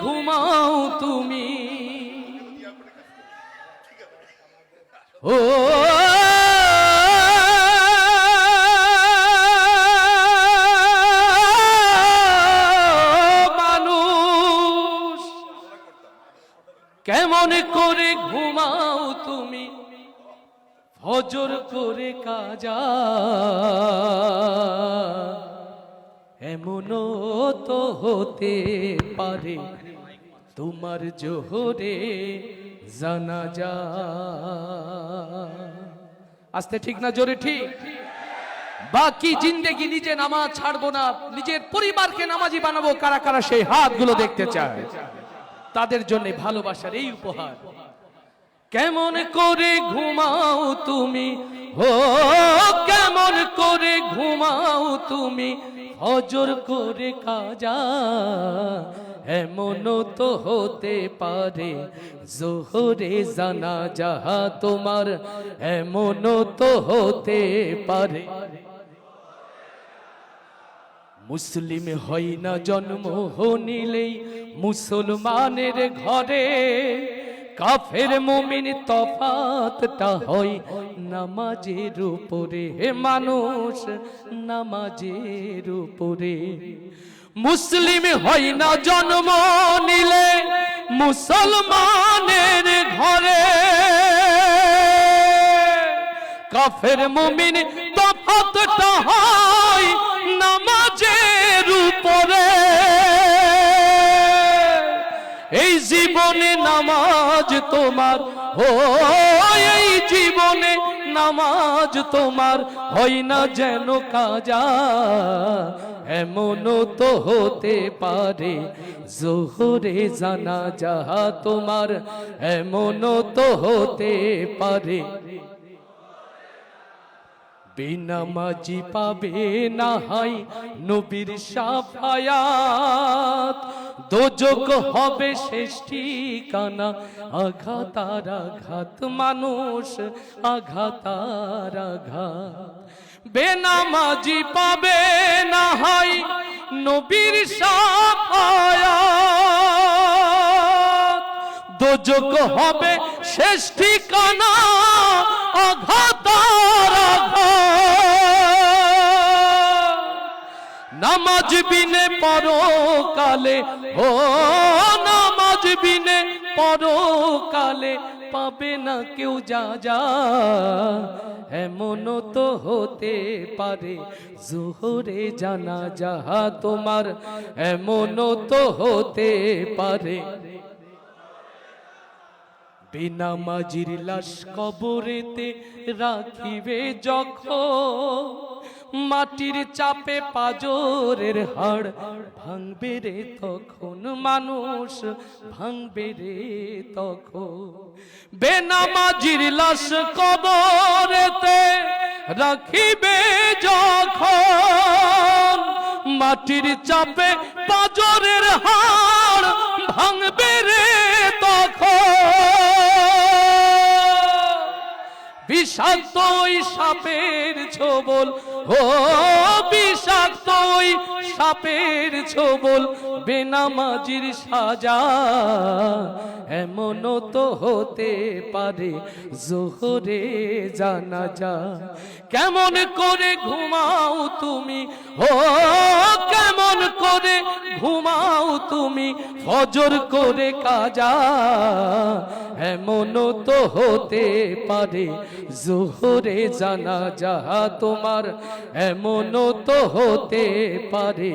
ঘুমাও তুমি ও মানুষ কেমন করে ঘুমাও তুমি ফজর করে কাজা এমনও তো হতে পারে তোমার জোহরে জানাজা। আস্তে ঠিক না জোরে ঠিক? বাকি জিন্দেগি নিজে নামাজ ছাড়বো না, নিজের পরিবারকে নামাজি বানাবো। কারা কারা সেই হাতগুলো দেখতে চায়? তাদের জন্য ভালোবাসার এই উপহার। কেমন করে ঘুমাও তুমি ও কেমন করে ঘুমাও তুমি ফজর করে কাজা এমনও তো হতে পারে জোহরে জানাজা তোমার এমনও তো হতে পারে। মুসলিম হয় না জন্ম নিলেই মুসলমানের ঘরে কাফের মুমিন তফাতটা হয় নামাজের উপরে মানুষ নামাজের উপরে। মুসলিম হয় না জন্ম নিলে মুসলমানের ঘরে কাফের মুমিন তফাতটা হয় নামাজের উপরে। এই জীবনে নামাজ তোমার ও এই জীবনে নামাজ তোমার হয় না যেন কাজা এমনও তো হতে পারে জোহরে জানাজা তোমার এমনও তো হতে পারে। বেনামাজি পাবে না হয় নবীর শাফায়াত দোজক হবে শেষ ঠিকানা আঘাত আর আঘাত মানুষ আঘাত আর আঘাত। বেনামাজি পাবে না হয় নবীর শাফায়াত দোজক হবে শেষ ঠিকানা আঘাত আর আঘাত। নামাজ বিনে পরকালে ও নামাজ বিনে পরকালে পাবে না কেউ যা যা এমনও তো হতে পারে জোহরে জানাজা তোমার এমনও তো হতে পারে। বেনামাজির লাশ কবরেতে রাখিবে যখন মাটির চাপে পাজরের হাড় ভাঙবে রে তখন মানুষ ভাঙবে রে তখন। বেনামাজির লাশ কবরেতে রাখিবে যখন মাটির চাপে পাজরের হাড় ভাঙবে রে তখন। বিষাক্ত ওই সাপের ছোবল ও বিষাক্ত ওই সাপের ছোবল বেনামাজির সাজা এমনও তো হতে পারে জোহরে জানাজা। কেমন করে ঘুমাও তুমি ও কেমন করে ঘুমাও তুমি ফজর করে কাজা এমনও তো হতে পারে জোহরে জানাজা তোমার এমনও তো হতে পারে।